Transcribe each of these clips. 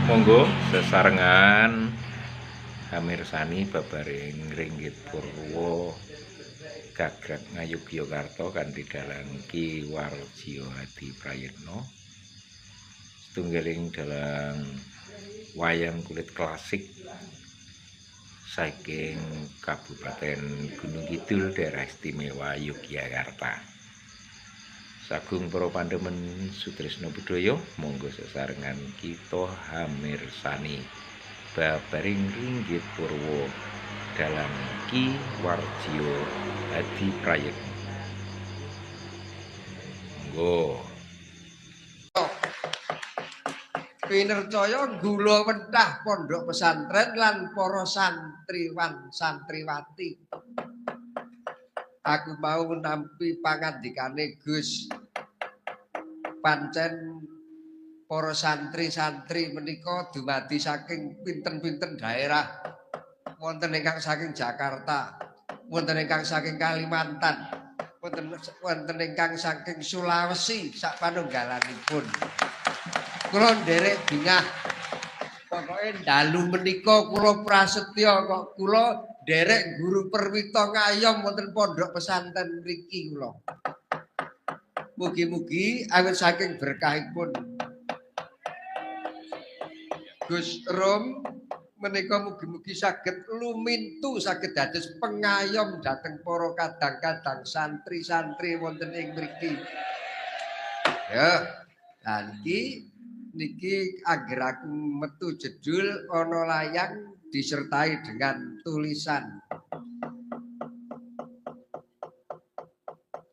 Monggo sesarengan hamirsani babaring ringgit purwa gagrag Ngayogyakarta kanthi dalang Ki Warjiyo Hadi Prayitno setunggaling dalang wayang kulit klasik saking Kabupaten Gunung Kidul Daerah Istimewa Yogyakarta. Sagung para pandhemen Sutrisno Budaya, monggo sesarengan kita hamirsani babaring ringgit purwa dalang Ki Warjiyo Hadi Prayitno. Monggo. Pinercaya gula wentah pondok pesantren lan para santriwan santriwati. Aku mau nampi pangandikane Gus. Pancen para santri-santri menika dumadi saking pinten-pinten daerah. Wonten ingkang saking Jakarta, wonten ingkang saking Kalimantan, wonten ingkang saking Sulawesi sak panunggalanipun. Kula nderek bingah. Pokoke dalu menika kula prasetya kok kula nderek guru perwita ngayom wonten pondok pesantren mriki kula. Mugi-mugi awit saking berkahipun Gus Rom menika mugi-mugi saged lumintu saged dados pengayom dhateng para kadang-kadang santri-santri wonten ing mriki. Ya, lan niki agar aku metu jedul ana layang disertai dengan tulisan.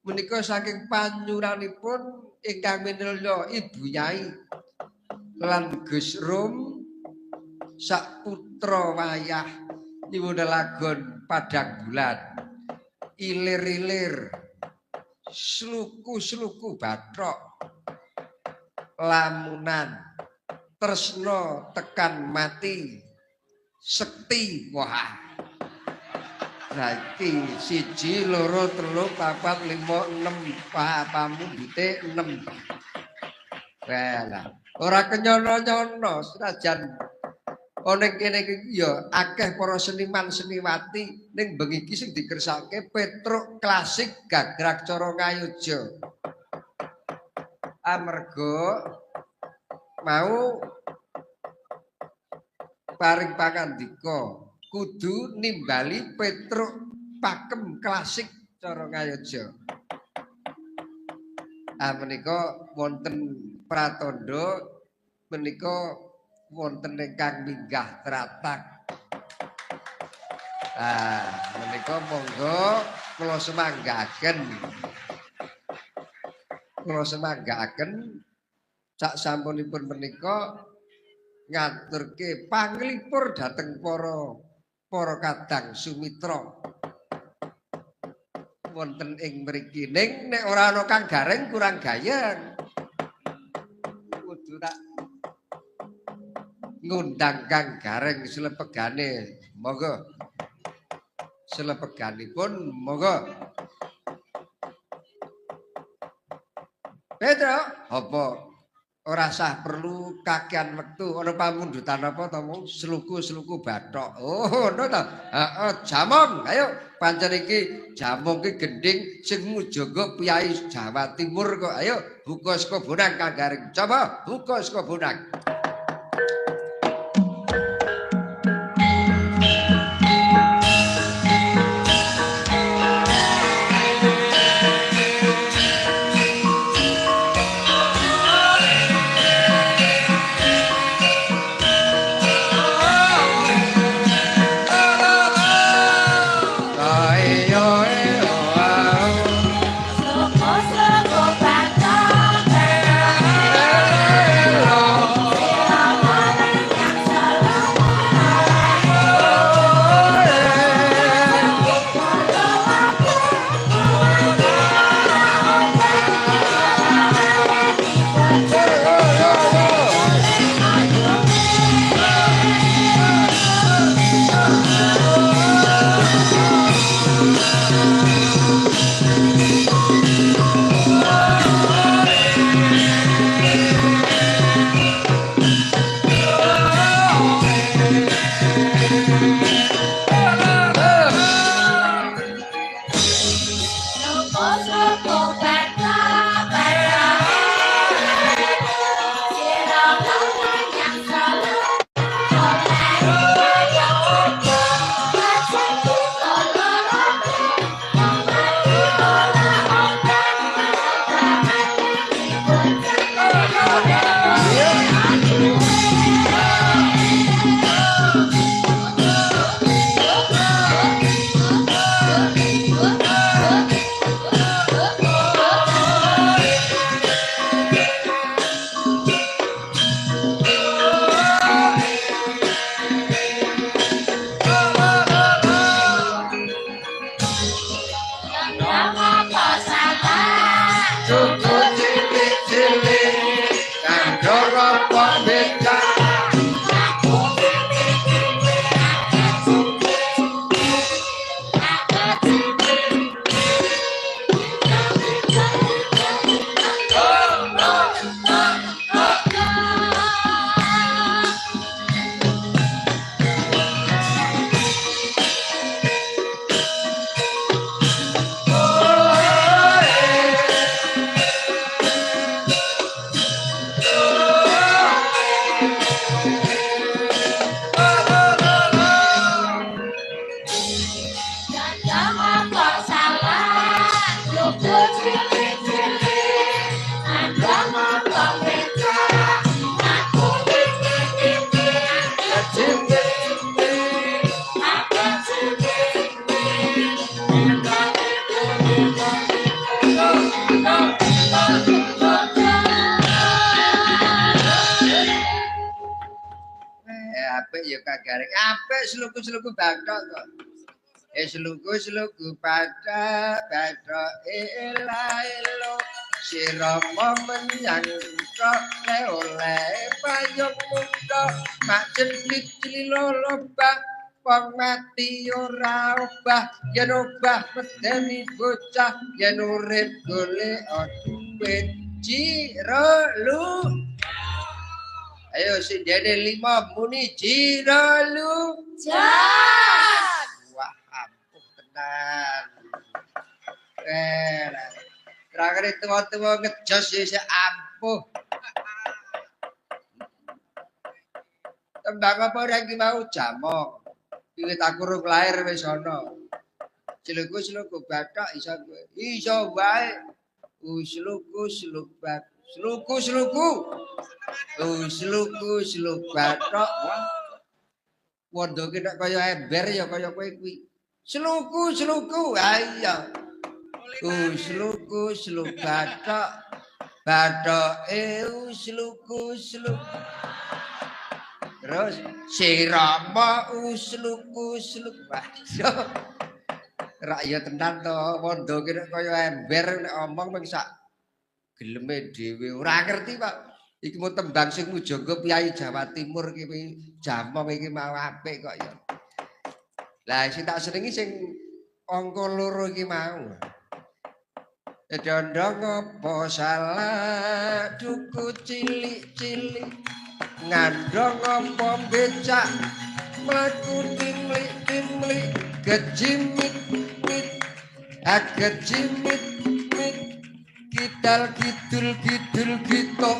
Menika saking panyuranipun ingkang minulya Ibu Nyai lan Gus Rom sak putra wayah nyuwun lagon Padang Bulan, ilir-ilir, sluku-sluku bathok, lamunan, tresno tekan mati, sekti wah. Saiki 1 2 3 4 5 6 pamundhute 6. Wah, ora kenyono-nyono senajan ana kene iki ya akeh para seniman seniwati ning bengi iki sing dikersake Petruk Klasik Gagrag Cara Ngayogya. Amarga mau paring pangandika kudu nimbali Petruk Pakem Klasik Cara Ngayogya. Menika wonten pratandha menika wonten ingkang minggah tratag. Menika monggo kula semanggaaken. Kula semanggaaken sak sampunipun menika ngaturke panglipur dhateng para kadang sumitra wonten ing mriki. Ning nek ora ana Kang Gareng kurang gayeng. Kudu tak ngundang Kang Gareng selepegane. Monggo. Selepeganipun monggo. Petro, apa ora sah perlu kakean wektu ana pamundhutan apa to mung sluku-sluku bathok. Oh, ngono to. Heeh, jamong. Ayo pancen iki jamong ki gending sing mujaga piyai Jawa Timur kok. Ayo buka saka bonang Kang Gareng. Coba buka saka bonang. apik ya kagareng. Apik sluku-sluku bathok kok. Sluku-sluku bathok ela-elo. Sirama menyang kok oleh payung muda mak ceplit cililolobah wong mati ora obah yen obah medeni bocah yen urip golek duit jiro lu ayo sing dene 5 muni jiro lu jan wah ampuh tenan Terakhir tua-tua ngejos ya ampuh. Tembang apa ora iki mau jamong. Wiwit aku rung lair wis ana. Sluku bathok iso kowe. Iso wae. Sluku bathok. Sluku bathok. Wondoke nek kaya ember ya kaya kowe kuwi. Sluku. Ha iya. Sluku bathok sluku terus sirama sluku rak ya tenan to wondo ki nek kaya ember nek omong mung sak geleme dhewe ora ngerti Pak iki mau tembang sing mujangga Kyai Jawa Timur ki jamong iki mau apik kok ya lah sing tak senengi sing angka 2 iki mau Dondong apa salah duku cilik-cilik ngandong apa becak mlaku timlik gejimit gejimit kidal kidul gitok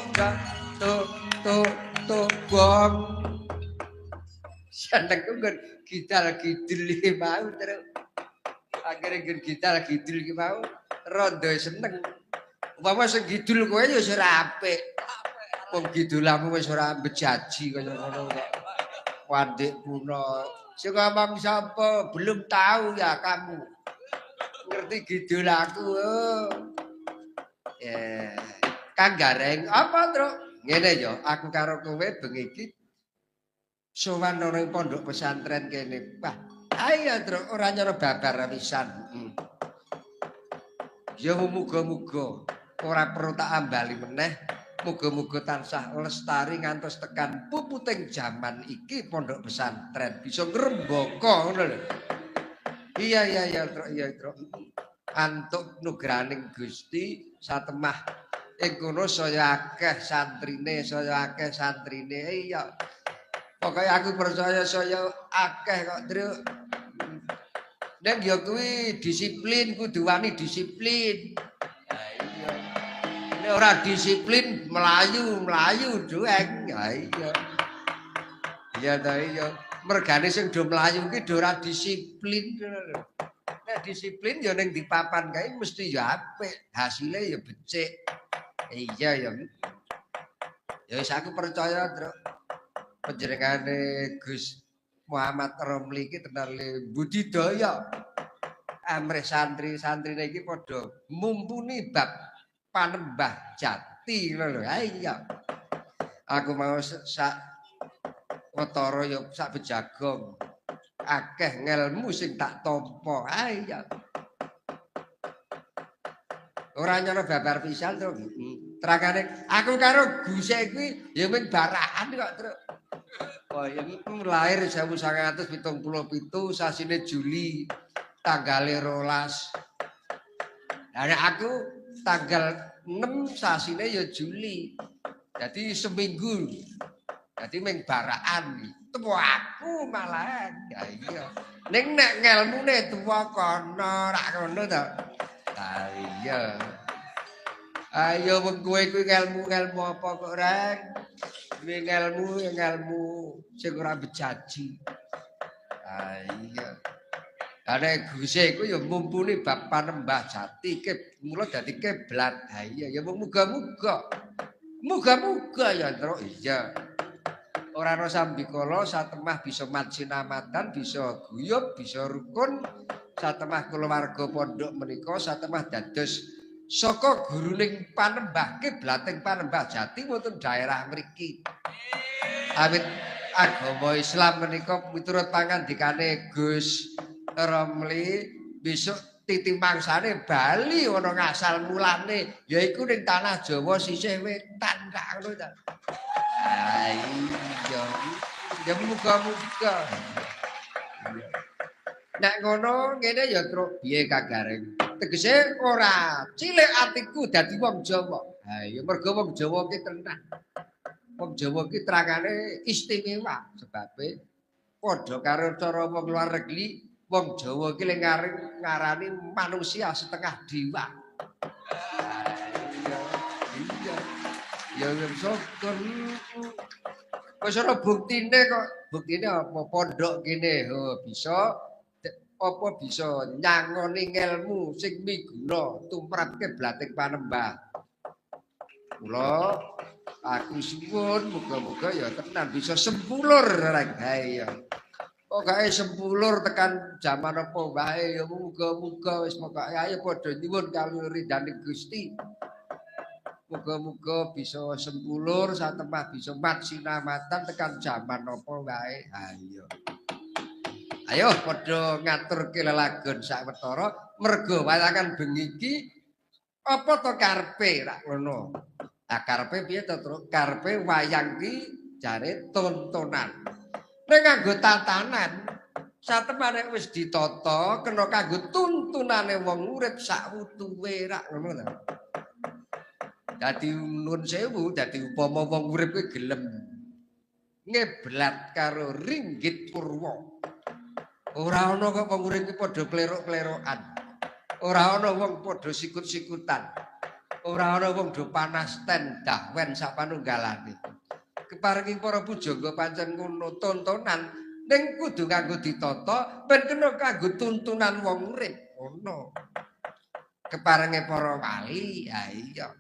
to bom seneng kan kidal kidul iki mau terus akhire kidal kidul iki mau rondo seneng. Umpama sing gidul kowe ya wis ora apik. Wong gidulamu wis ora bejaji kaya ngono kok. Wandik kuno. Sing ngomong sapa? Belum tahu ya kamu. Ngerti gidul aku. Kang Gareng apa, Truk? Ngene ya, aku karo kowe bengi iki sowan nang pondok pesantren kene. Wah, ayo Truk, ora nyoro babar pisan. Ya muga-muga ora perlu tak ambali meneh. Muga-muga tansah lestari ngantos tekan puputing jaman iki pondok pesantren bisa ngrembaka ngono lho. Iya Truk. Antuk nugraning Gusti satemah ing kono saya akeh santrine. Iya. Pokoke aku percaya saya akeh kok, Truk. Nek ya kuwi disiplin kudu wani disiplin. Ha iya. Nek ora disiplin mlayu dueng. Ha iya. Iya ta iya. Mergane sing do mlayu ki do ora disiplin ngono lho. Nek disiplin ya ning di papan kae mesti ya apik, hasile ya becik. Iya ya. Ya wis aku percaya, Truk. Panjenengane Gus Muhammad Romli iki tenale budidaya. Amrih santri-santrine iki padha mumpuni bab panembah jati ngono lho. Ha iya. Aku mau sak watara ya sak bejagong. Akeh ngelmu sing tak tampa. Ha iya. Ora nyono babar pisan to. Terangane aku karo Guse kuwi ya mung barakan kok, Truk. Oh ya lahir 1977 sasine Juli tanggal 12. Lah aku tanggal 6 sasine ya Juli. Jadi seminggu. Jadi ming barakan. Tuwa aku malahan. Ya iya. Ning nek ngelmune tuwa kono rak ngono to. Lah iya. Ayo wong kowe kuwi ngelmu apa kok rek? Duwe ngelmu sing ora bejaji. Ah iya. Are Guse iku ya mumpuni bab panembah jati mula dadi kiblat. Ha iya ya muga-muga. Muga-muga ya Truk iya. Ora ana sambikala satemah bisa majinamatan, bisa guyub, bisa rukun, satemah kulawarga pondok menika satemah dados saka guruning panembah kiblating panembah jati wonten daerah mriki. agama Islam menika miturut pangandikane Gus Romli besok titi mangsane Bali ana ngasal mulane yaiku ning tanah Jawa sisih wetan kak ngono ta. Ah iya. Ya muga-muga. Nek ngono ngene ya truk piye kagaring. Tegese ora cilik atiku dadi wong Jawa. Ha iya mergo wong Jawa ki tenan. Wong Jawa ki terangane istimewa sebabe padha karo cara wong luar negeri wong Jawa ki lek ngarani manusia setengah dewa. Iya. Ya syukur. Wis ana buktine kok. Buktine apa pondok kene bisa apa bisa nyangoni ngelmu sing miguna tumrapke blating panembah. Kula aku suwun muga-muga ya tenan bisa sempulur rek hae ya. Pokoke sempulur tekan jaman apa wae ya muga-muga wis pokoke ayo padha nyuwun kaluridaning Gusti. Muga-muga bisa sempulur satemah bisa mat sinamatan tekan jaman apa wae. Ayo. Ayo padha ngaturke lelagon sawetara merga wayangan bengi iki apa to karepe rak ngono. Lah karepe piye to, Truk? Karepe wayang ki jare tontonan. Nek nganggo tatanan satemane wis ditata kena kanggo tuntunane wong urip sak wutuhe rak ngono ta. Dadi nuwun sewu dadi upama wong urip kuwi gelem ngeblat karo ringgit purwa. Ora ana kok wong urip iki padha klerok-klerokan. Ora ana wong padha sikut-sikutan. Ora ana wong do panas ten dahwen sak panunggalane. Keparengi para pujangga pancen ngono tontonan ning kudu kanggo ditata ben kena kanggo tuntunan wong urip. Ngono. Keparenge para wali, ha iya.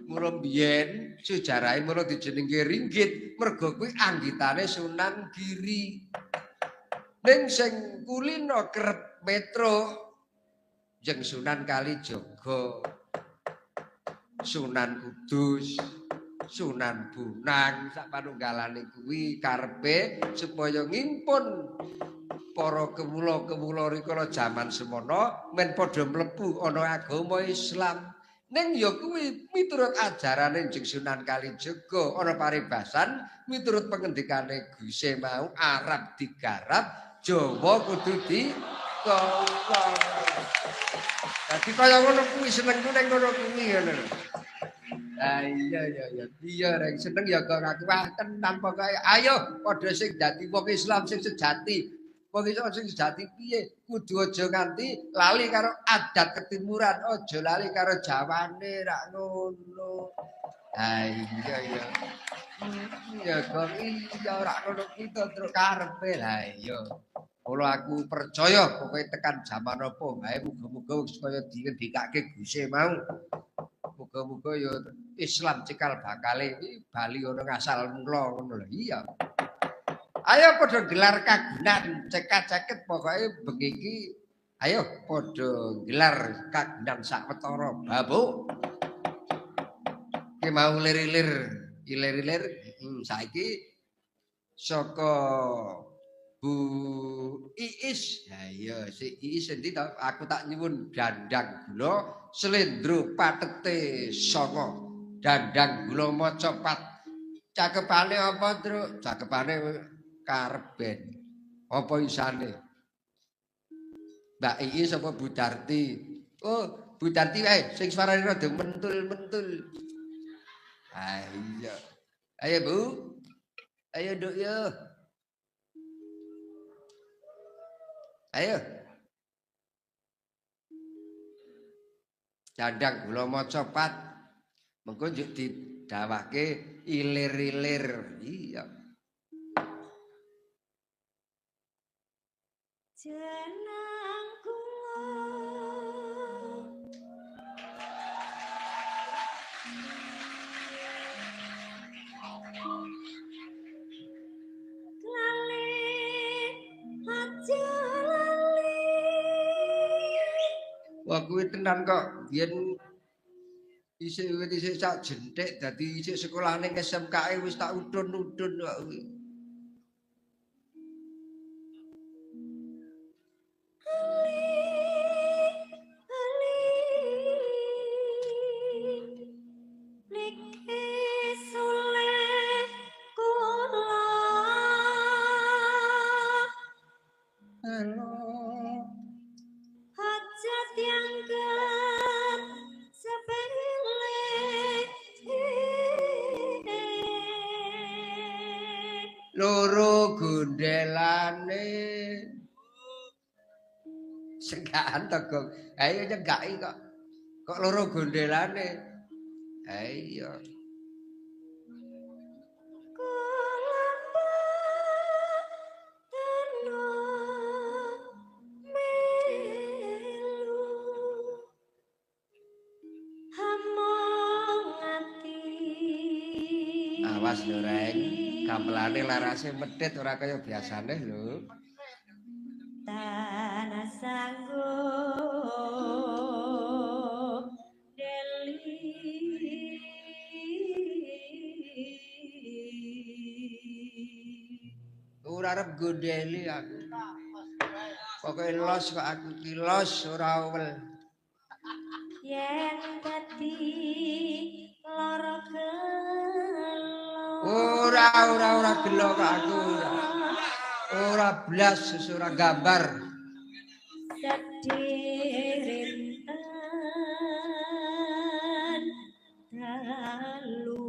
Mula biyen sejarahe mula dijenengke ringgit mergo kuwi anggitane Sunan Giri. Ning sing kulino kerep metro jeng Sunan Kalijaga, Sunan Kudus, Sunan Bonang sak panunggalane kuwi karepe supaya ngimpun para kewula-kewula rikala jaman semono men padha mlebu ana agama Islam. Ning ya kuwi miturut ajarane jeng Sunan Kalijaga ana paribasan miturut pengendikane Guse mau Arab digarap Jawa kudu dikala. Dadi kaya ngono kuwi senengku ning ngono kuwi ngono. Ah iya rek seneng ya kok aku wah tenan pokoke ayo padha sing dadi wong Islam sing sejati. Wong Islam sing sejati piye? Kudu aja nganti lali karo adat ketimuran, aja lali karo Jawane rak ngono. Ah iya. Ya kok iya ora ngono kuwi to terus karepe lah iya. Kula aku percaya pokoke tekan jaman apa wae muga-muga supaya dingendikake Guse mau. Muga-muga ya Islam cikal bakale iki Bali ana ngasal mula ngono lho. Iya. Ayo padha gelar kagunan cekak-ceket pokoke bengi iki ayo padha gelar kagunan sawetara babuk. Ki mau ilir-ilir saiki saka Bu Iis. Ya iya si Iis endi to? Aku tak nyuwun dandang gula slendro patete 9. Dandang gula maca 4. Cakepane apa, Truk? Cakepane karep ben. Apa isane? Mbak Iis apa Bu Darti? Oh, Bu Darti wae sing suarane rada mentul-mentul. Ah iya. Ayo Bu. Ayo Duk yo. Ayo. Dandang gula maca 4. Mengko njuk didawake ilir-ilir. Iya. Jeneng kula Wah kuwi tenan kok biyen isih sak jenthik dadi isih sekolah ning SMK wis tak udun-udun kok kuwi. loro gondelane senggaan to Gong. Ayo nyegaki kok. Kok loro gondelane. Ayo. Awas lho Reng, gamelane larase medhit ora kaya biasane lho. Tanah sanggup deli Ora arep gondeli aku. Pokoke los kok aku ki los ora wel. yen dadi lara gelo Ora gelo kok aku ora. Ora blas ora gambar. sedih rinten dalu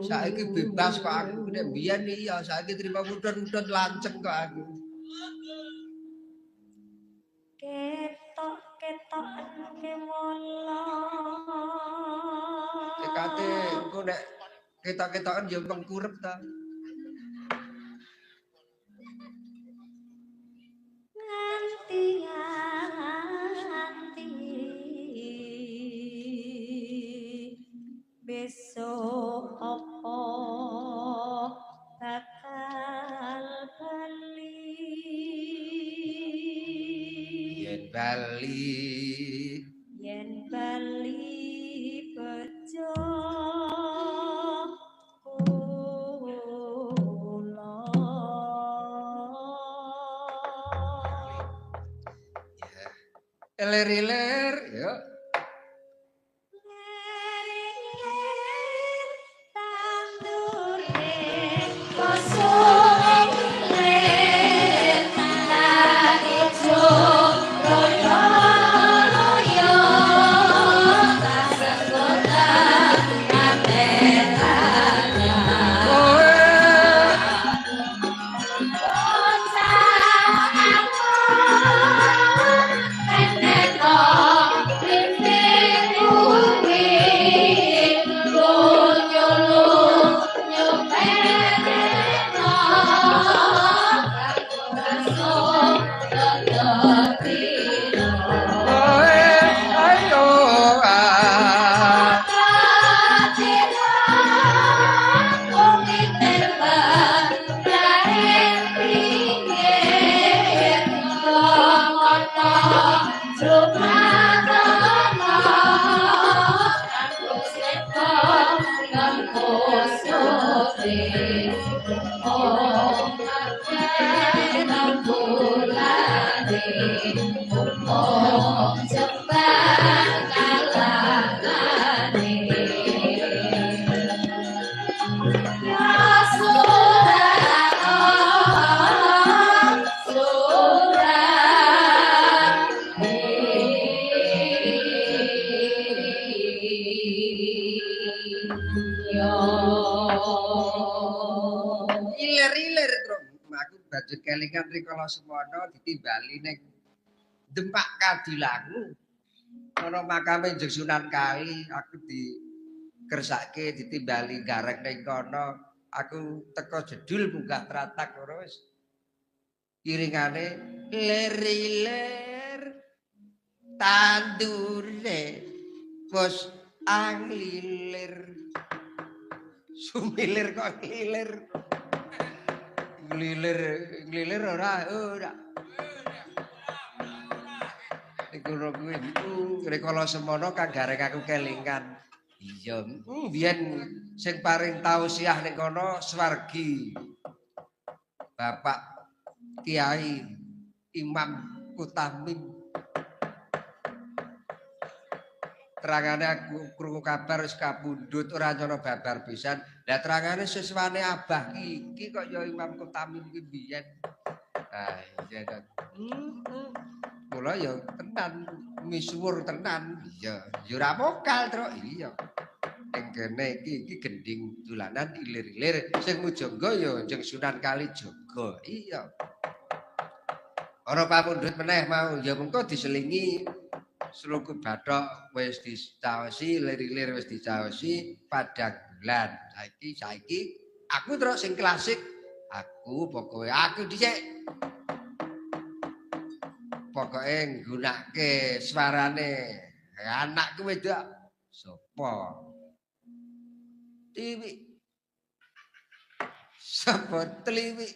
Saiki bebas kok aku nek biyen iya saiki trimo mudhun-mudhun lanceng kok aku. ketok-ketokan kemolo Tekate engko nek ketok-ketokan ya pengkurep ta. nganti besok apa bakal bali yen bali bejo kula Eler-eler ya. Iler-iler Bro. Aku badhe kelingan rikala semono ditimbali ning Demak Kadilangu. Ana makame Njeng Sunan Kali, aku dikersake ditimbali garek ning kono. Aku teko jedul munggah tratak ngono wis. Iringane ler-iler tandure bos anglilir. Sumilir kok nglilir. Nglilir ora. Iku kuwi rikala semono kang gareng aku kelingan. Iya, biyen sing paring tausiah ning kono Swargi. Bapak Kiai Imam Kutamin. Terangane aku krungu kabar wis kapundhut ora nyono babar pisan. Lah terangane siswane Abah iki kok ya Imam Kutamin iki biyen. Ah iya to. Mula ya tenan misuwur tenan. Iya, ya ora vokal, Tru. Iya. kene iki gending dolanan ilir-ilir sing mujangga ya Njeng Sunan Kalijaga. Iya. Ana pamundhut meneh mau ya mengko diselingi Sluku bathok wis dicaosi, lir-ilir wis dicaosi, padang bulan. Saiki aku terus sing klasik. Aku dhisik. Pokoke nggunakake swarane anakku wedok sapa? Tiwi. Sapa Tliwi?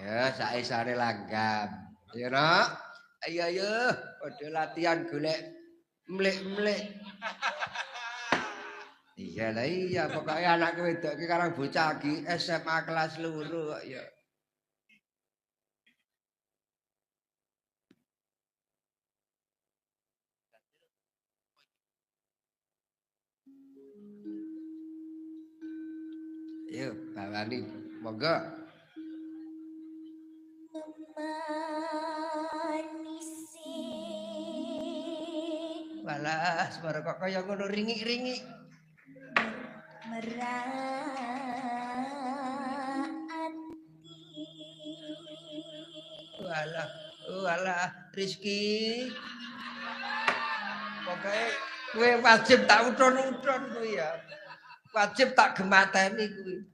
Ya saisane langgam. Ya nak. Ayo padha latihan golek mlik-mlik. Iya pokoke anakku wedok iki karo bocah iki SMA kelas 2 kok ya. Ayo bawani monggo. Memanisi. Walah, suara kok kaya ngono ringik-ringik. Walah, Rizky. Pokoke kowe wajib tak uton-uton kuwi ya. Wajib tak gemateni kuwi.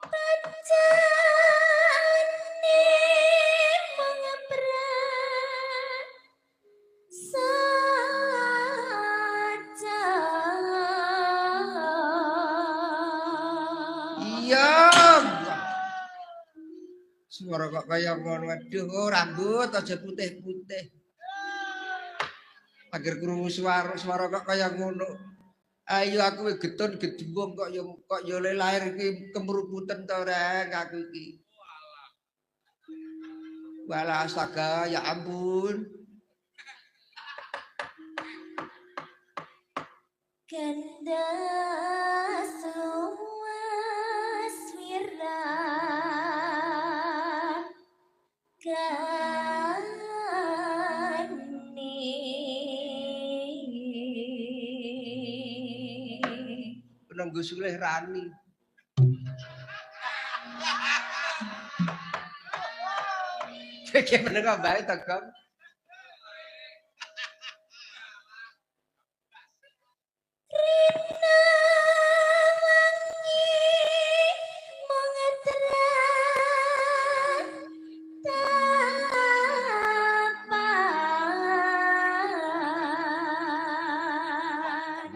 Pancane mengeprak saja. Iya. Suara kok kaya ngono. Aduh, rambut aja putih-putih. Agar krungu suara kok kaya ngono. Ayo aku getun gedembung kok yo lahir iki kemruputen to rek aku iki. Walah astaga ya ampun. Kanda suaswira Penunggu Sulih Rani. Iki meneng bae to, Gong. Rina wangi mengetran tapan.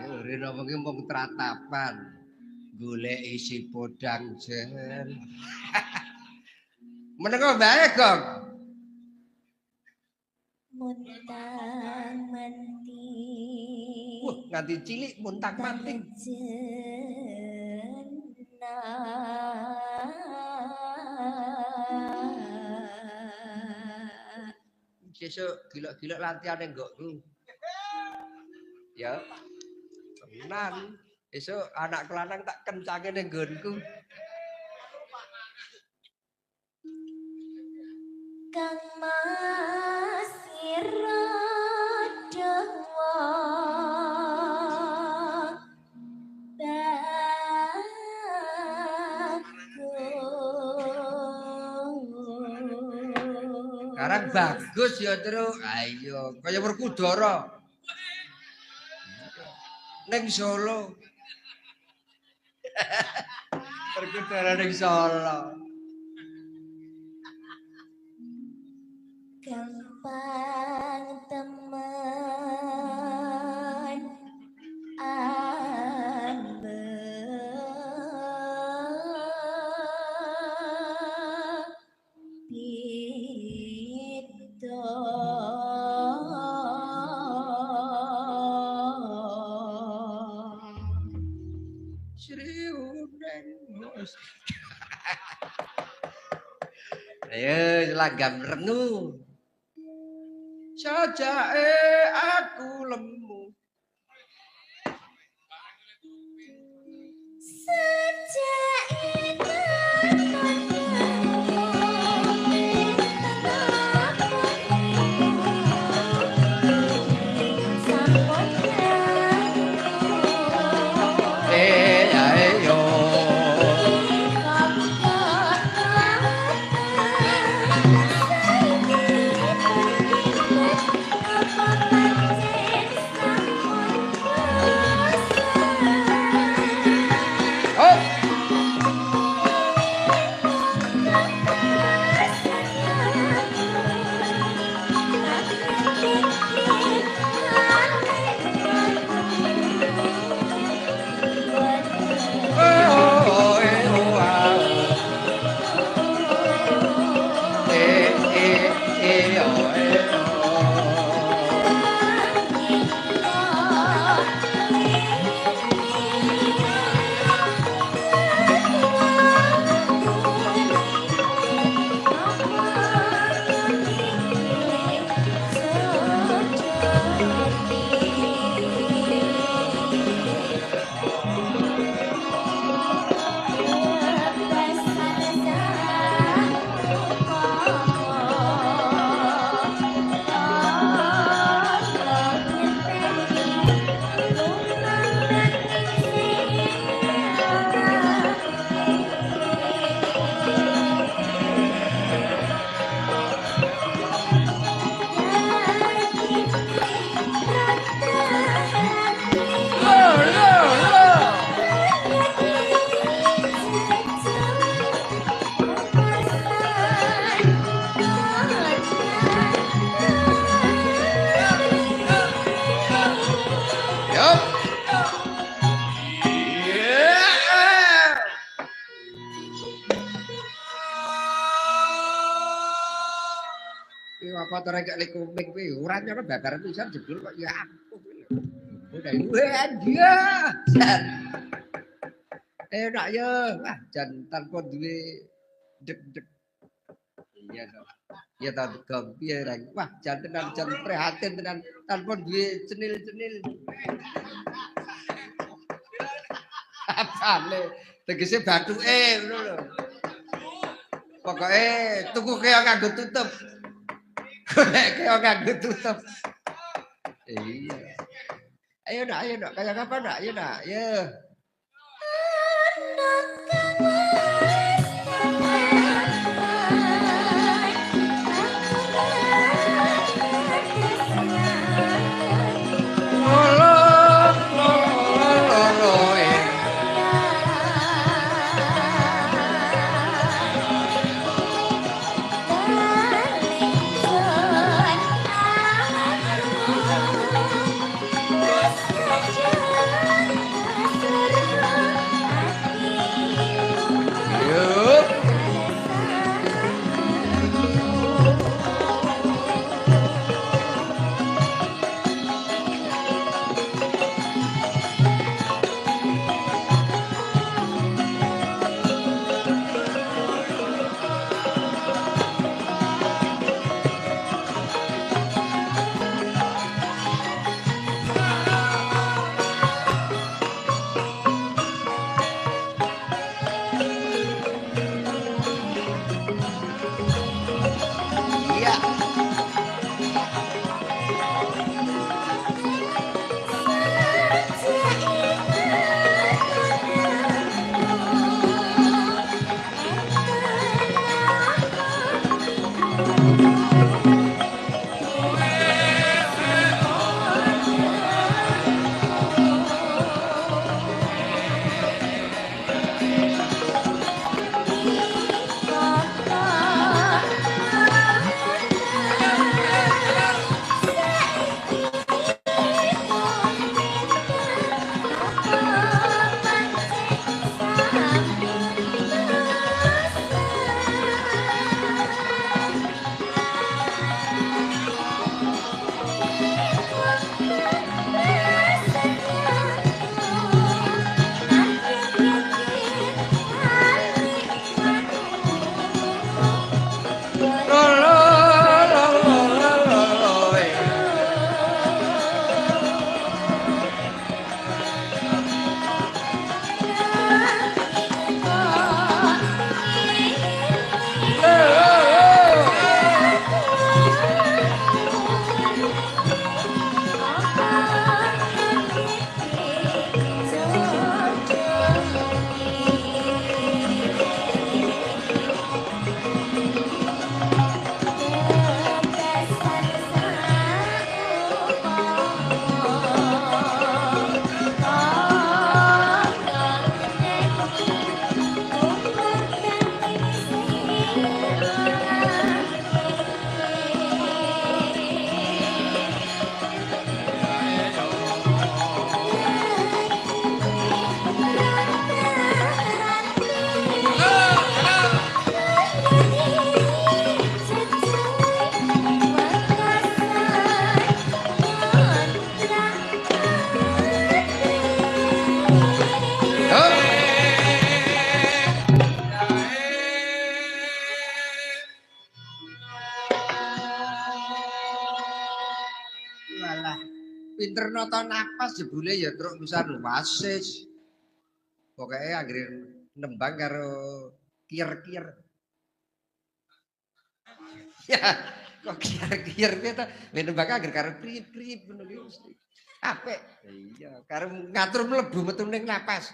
Yo rene wengi mung tratapan. Golek isi podang jen. Meneng bae, Gong. Muntang manting. Nganti cilik muntang manting. Sesuk gila-gila latihan enggokku. Ya. Tenan. Esuk anak kelanang tak kencange ning nggonku. Kang masira dawa Karang bagus ya, Tru. Ayo, kaya Werkudara. Ning Solo. Werkudara ning Solo. gampang teman Ayo langgam rengu. Sajake aku lemu. sajake motore kek komik kuwi ora nyono babar pisan jebul kok ya aku. Udah dia. Enak ya. Wah, jan tanpa duwe deg-deg. Iya to. Ya ta piye rek. Wah, jan tenan jan prihatin tenan tanpa duwe cenil-cenil. Apane? Tegese bathuke ngono lho. Pokoke tuku kaya nganggo tutup. Kaya nganggo tutup. Iya. Ayo nak, kayak apa nak? Ayo nak, ya. Pinter nata napas jebule ya truk pisan wasis. Pokoke anggere nembang karo kier-kier. Ya, kok kier-kier piye to? Nembang anggere karo prip-prip ngono ki mesti. Apik. Iya, karo ngatur mlebu metu ning napas.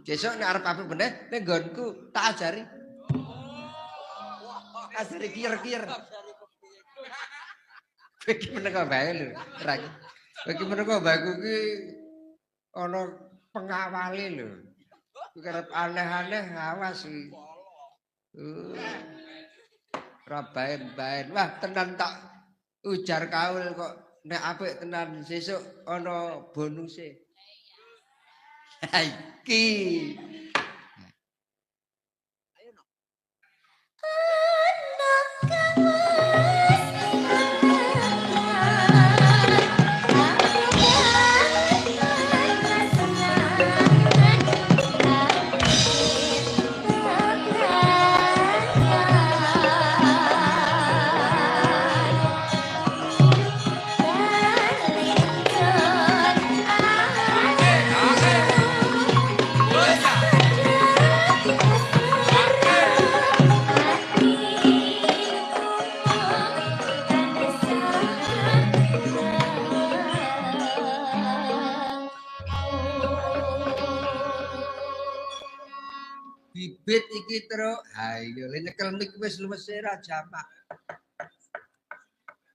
Besok nek arep apik meneh ning nggonku tak ajari. Ajari kier-kier. Iki meneng bae lho, Rek. Iki meneng baeku ki ana pengawale lho. Kerep aneh-aneh awas iki. Ora bae-bae. Wah, tenan tak ujar kaul kok nek apik tenan sesuk ana bonuse. Ha iki. beat iki terus. Ha iya le nyekel mik wis luwes ra jamak.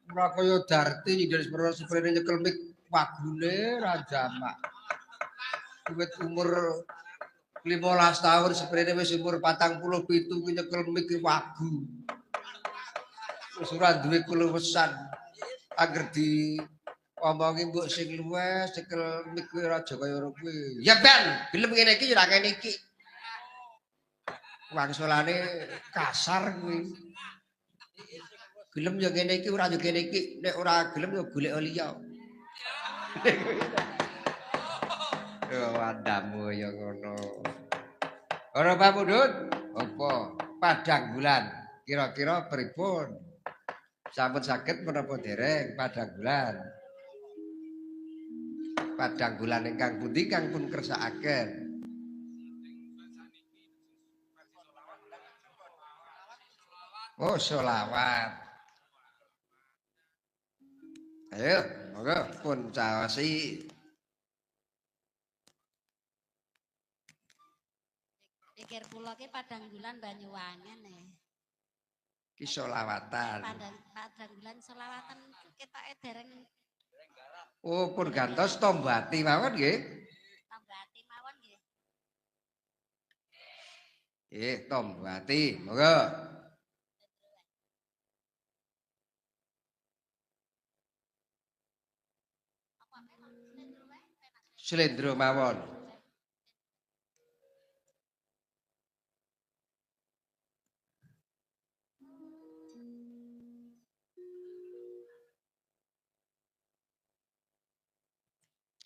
Ora kaya Darti nyindir sepro-seprene nyekel mik wagune ra jamak. Wit umur 15 tahun seprene wis umur 47 ki nyekel mik wagu. Wis ora duwe kuluwesan. Angger di omongi mbok sing luwes cekel mik kuwi aja kaya ngono kuwi. Ya Ben, gelem ngene iki ya ora kene iki. Wangsulane kasar kuwi. Gelem ya ngene iki ora ya kene iki, nek ora gelem ya golek liya. Yo wandamu ya ngono. Ora Pak Mundut, apa padang bulan kira-kira pripun? Sampun saged menapa dereng padang bulan? Padang bulan ingkang pundi kang pun kersakaken? Oh, sholawat. Ayo, monggo pun caosi. Pikir kula ki padang bulan Banyuwangen Ki sholawatan. Padang bulan selawatan ketoke dereng. Oh, pun gantos Tombati mawon nggih. Tombati mawon nggih. Tombati, monggo. Slendro mawon.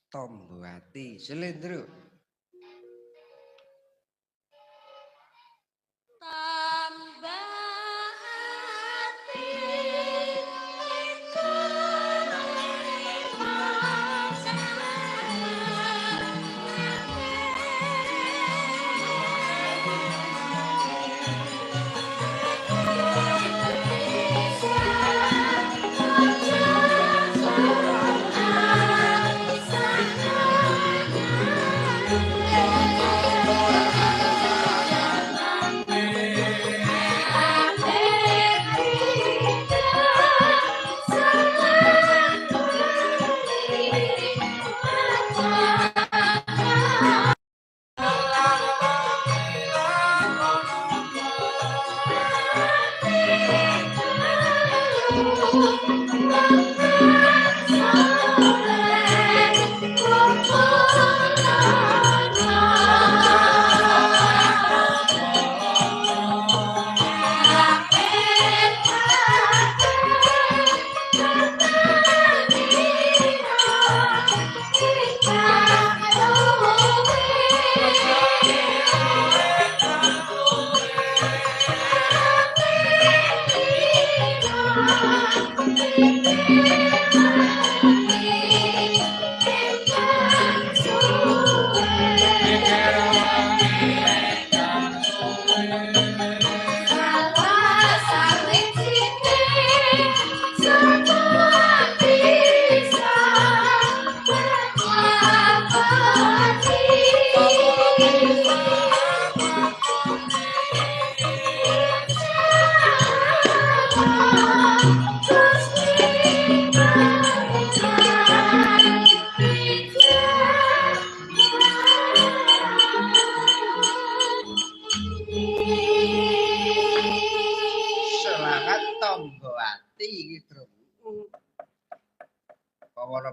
Tombati, slendro.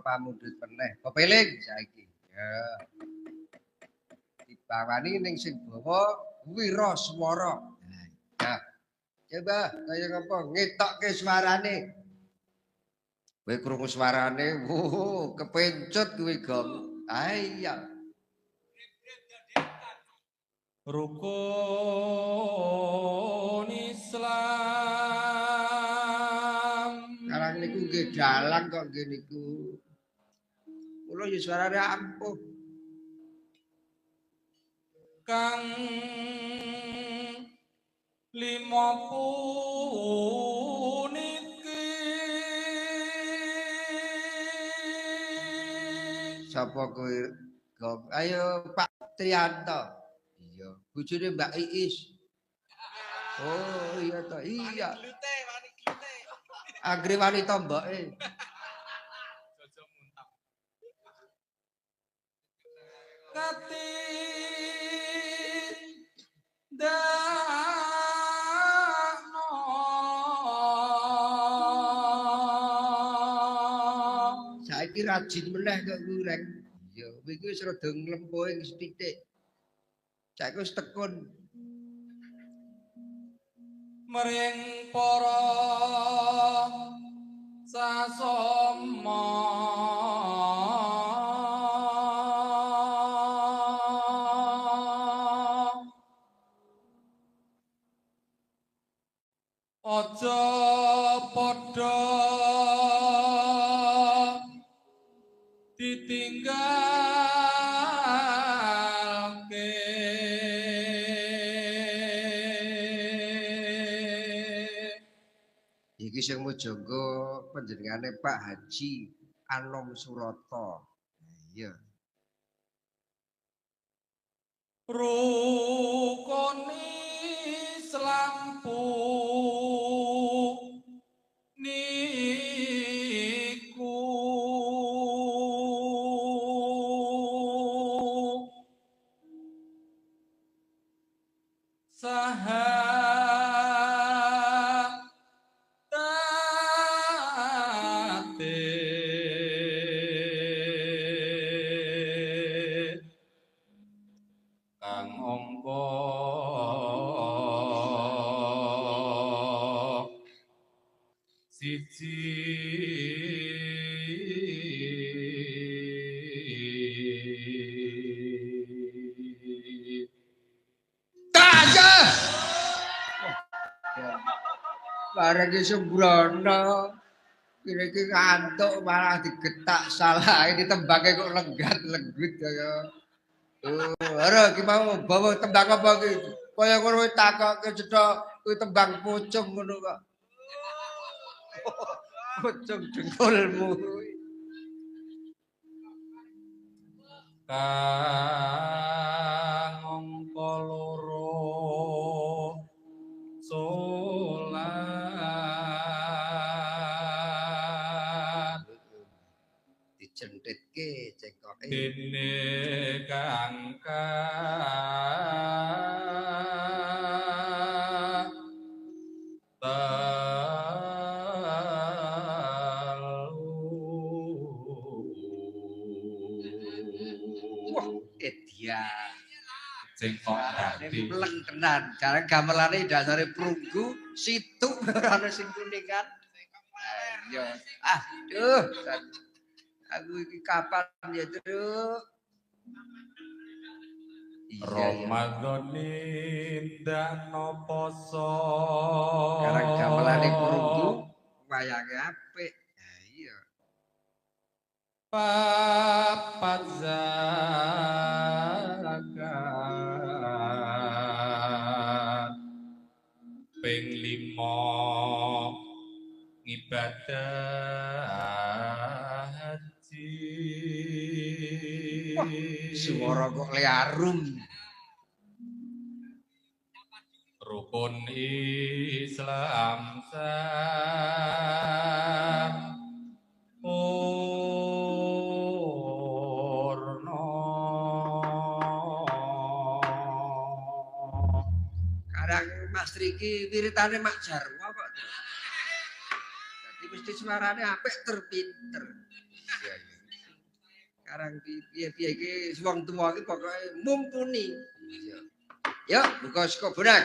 Pamundhut meneh. Kepeling saiki. Ya. Dibawani ning sing bawa Wiraswara. Nah. Coba kaya ngapa ngetokke suarane. Kowe krungu suarane, kepencut kuwi gom. Iya. Rukun Islam. Karang niku nggih dalang kok nggih niku. Kula ya suarane ampuh. Kang 50 niki. Sapa kuwi? Ayo Pak Triyanto. Iya, bojone Mbak Iis. Oh iya toh, iya. Anggere wanita mboke. Saiki rajin meneh kok kurang. Iya, wingi wis rada nglempoing sithik. Saiki wis tekun. Mring para sasoma aja padha ditinggalke Iki sing mujangga panjenengane Pak Haji Anom Surata. Iya. rukuni slampu niku saha kang angka siji Kaya. Bareng sembrono. Kira-kira ngantuk malah digetak salah ini tembaknya kok lenggat-lenggut kaya. Ora ki mau bawa tembang apa ki? Kaya ngono takokke cethok kuwi tembang pucung ngono kok. Pucung dengkulmu. kang angka loro solat Dicentitke cengkoke. dene kang Wah, edia. cengkok dadi Mleng tenan. Jarang gamelane dasare prunggu, situ ora ana sing kuningan. Iya. Aduh. Aku iki kapan ya, Truk? Ramadan indahno poso Sekarang gamelane prunggu wayange apik. Nah, iya. papat zakat ping 5 ngibadah haji Suara kok liarum. rukun Islam sam purna Karang Mas Triki wiritane Mak Jarwo kok. Jadi mesti suarane apik terpinter. Iya, iya. Karang piye-piye iki wong tuwa iki pokoke mumpuni. Iya. Yuk, buka saka bonak.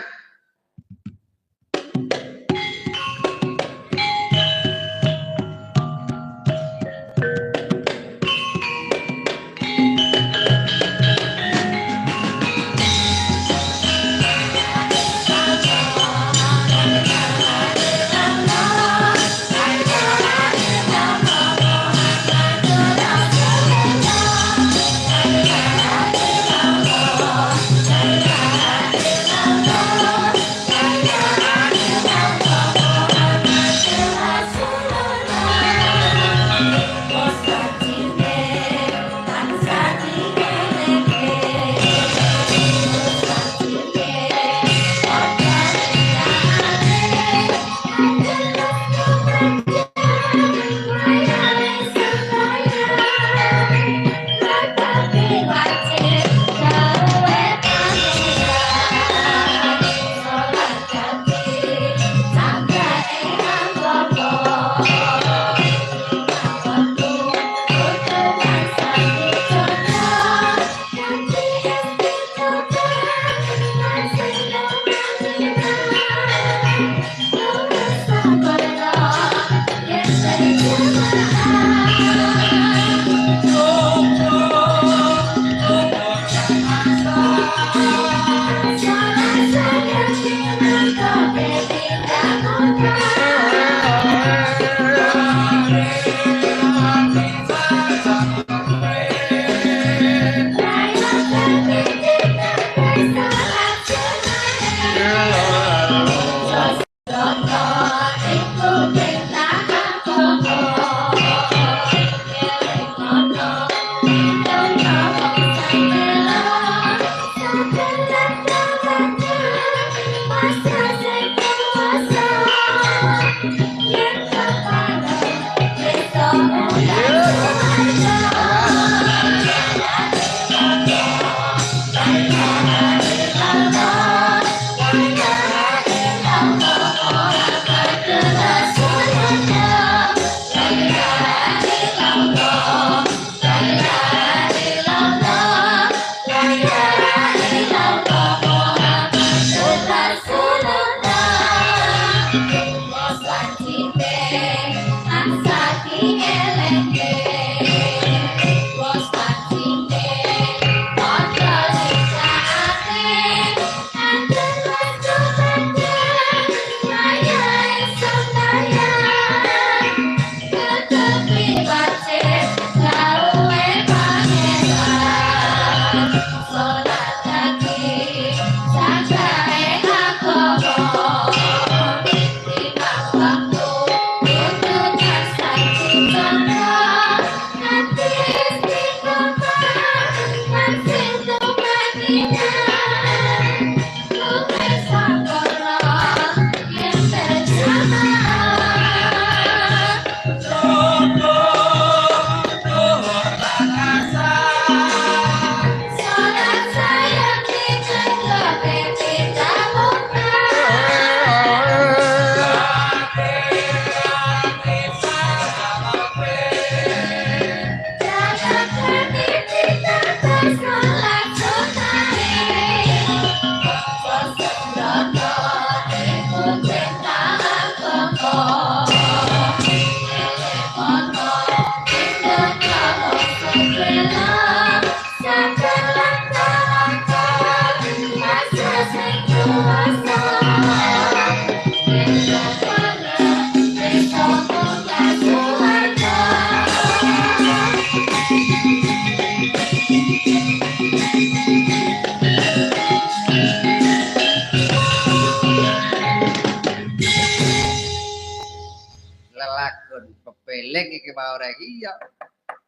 eling iki mau rek iya.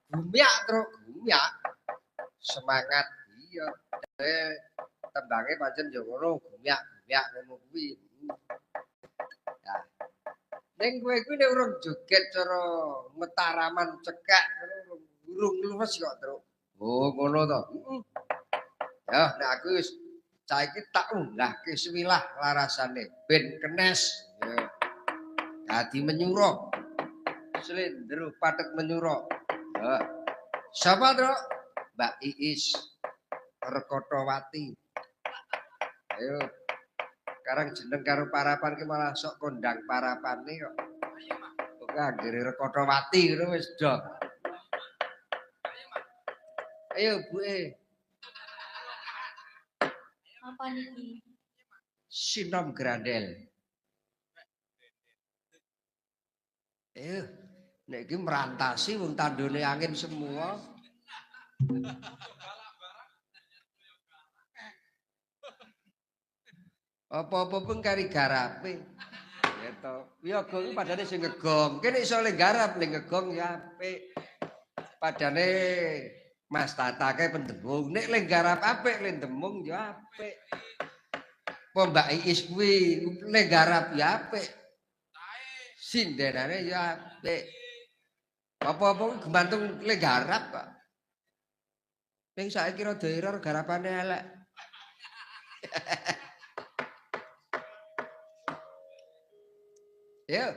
Gumyak truk, gumyak. Semangat iya. Tembange pancen yo ngono, gumyak ngono kuwi. Nah, ning kowe kuwi nek urung joget cara metaraman cekak urung luwes kok, Truk. Oh, ngono to. Ya, nek aku wis saiki tak unggahke semilah larasane ben kenes. Ya. Dadi menyuro. Slendro patek menyuro. Ya. Siapa, Truk? Mbak Iis Rekotowati. Ayo. Sekarang jeneng karo parapan ki malah sok kondang parapane kok. Kok anggere Rekotowati ngono wis do. Ayo, Bu E. Apa niki? Sinom Grandel. Nek iki merantasi wong tandone angin semua. Apa-apa pun kari garape. Ya to. Wiyaga iki padane sing ngegong. Kene iso le garap le ngegong ya apik. Padane Mas Tatake pendemung. Nek le garap apik le ndemung ya apik. Apa Mbak Iis kuwi le garap ya apik. Sindenane ya apik. Apa-apa gumantung le garap kok. Ning saiki rada error garapane elek. Ya.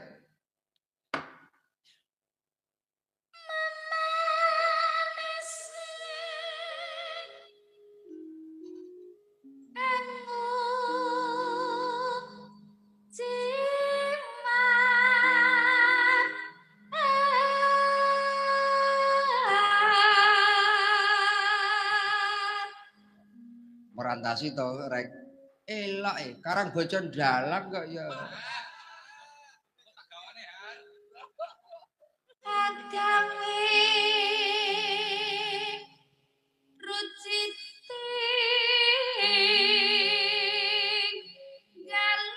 Merantasi to rek. Elok karang bocon dalang kok ya. Agawe ruciti gale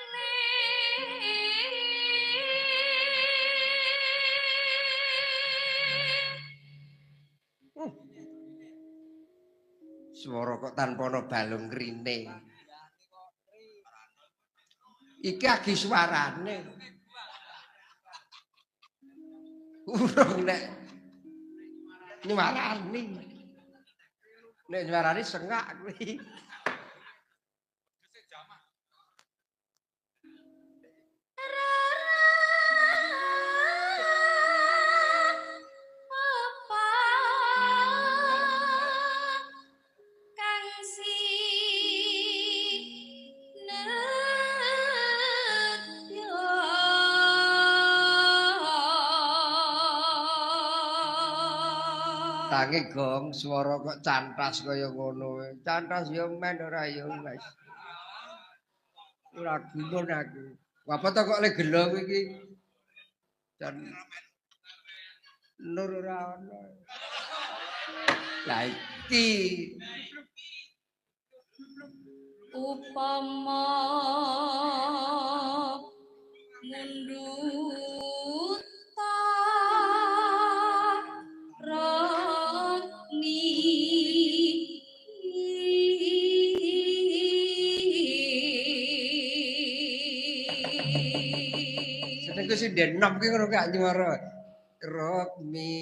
Swara kok tanpa ana balung rine. Iki agi suarane. Urung nek nyuarani. Nek nyuarani sengak kuwi. Tangi gong swara kok cantas kaya ngono. Cantas ya men ora ya wis. Ora gumun aku. Apa to kok le gelo iki? Jan nur ora ono. Lah iki upama munduta roni senengku sing denom ki ngono gak nyuara. Rock me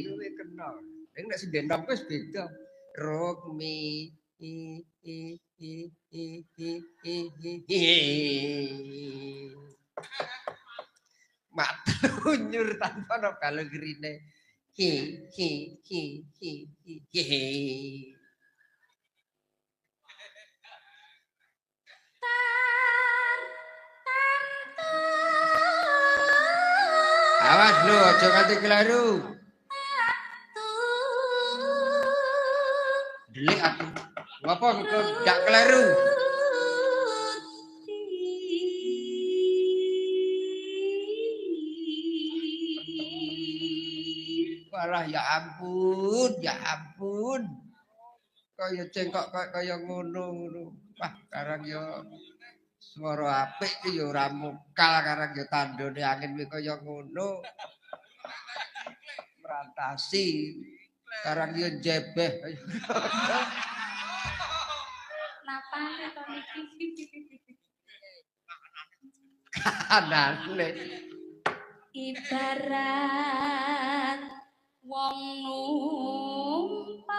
kuwi kena. Ning nek sing denom wis beda. Rock me Matunyur tanpa ana balung rine. Awas lho, aja nganti keliru. Delik aku. Ngapa kok gak keliru? Walah ya ampun, ya ampun. Kaya cengkok kaya ngono. Wah, karang ya Swara apik ki ya ora mukal karang ya tandone angin kuwi kaya ngono. Merantasi karang ya jebeh. Napa to niki? Anane. Ibarat wong numpak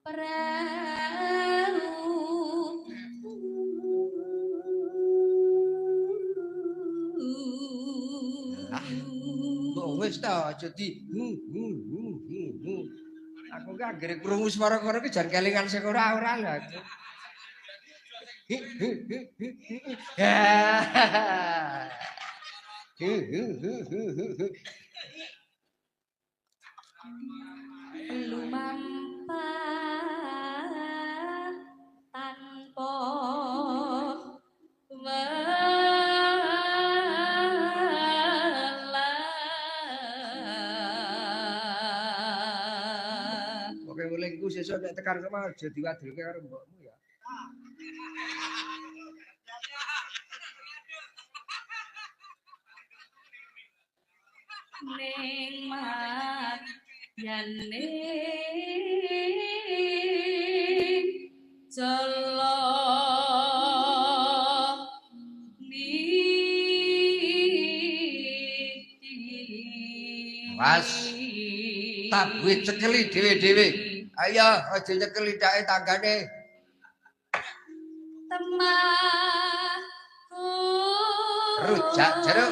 perahu. Kok wis ta aja di Aku ki anggere krungu swara kono ki jan kelingan sing ora-ora lho aku. Lumampah tanpa welah. Pokoke ulingku sesuk nek tekan kemah aja diwadilke karo mbokmu ya. Ning mat yane jala Was. Tabuhe cekeli dhewe-dhewe. Ayo aja nyekeli dake tanggane. Temahku Rujak jeruk.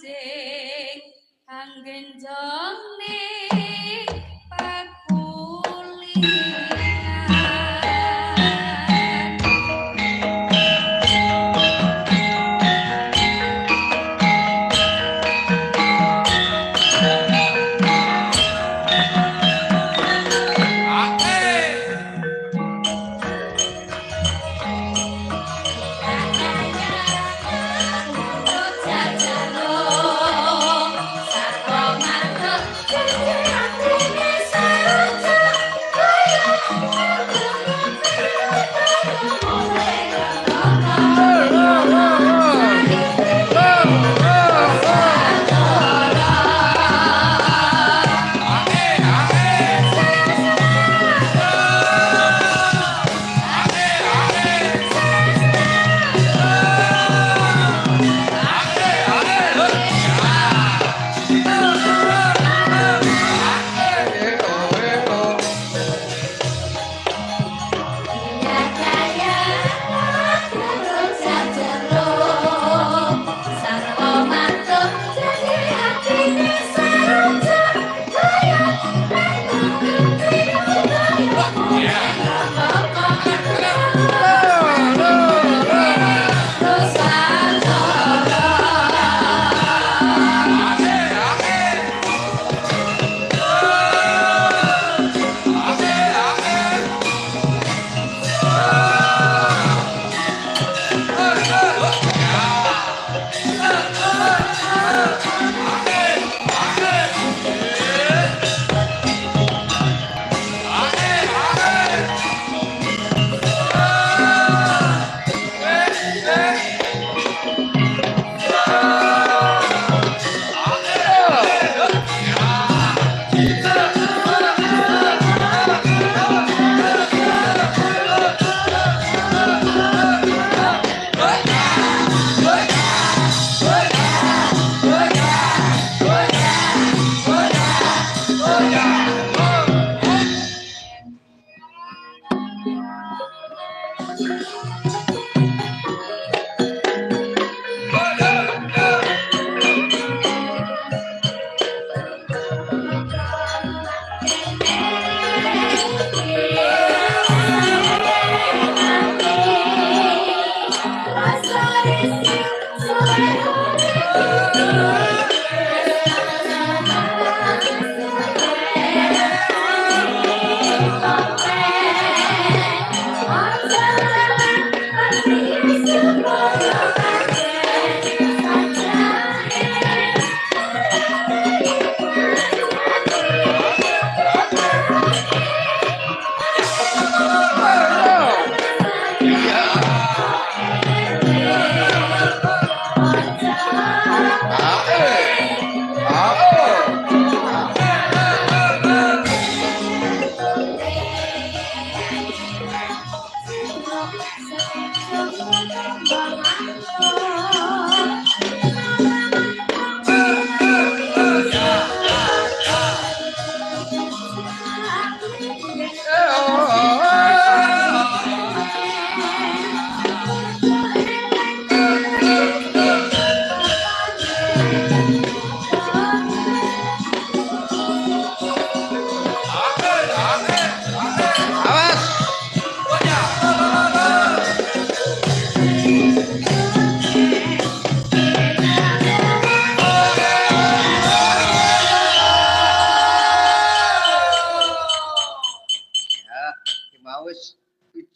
njing anggenjong ning pakulingan.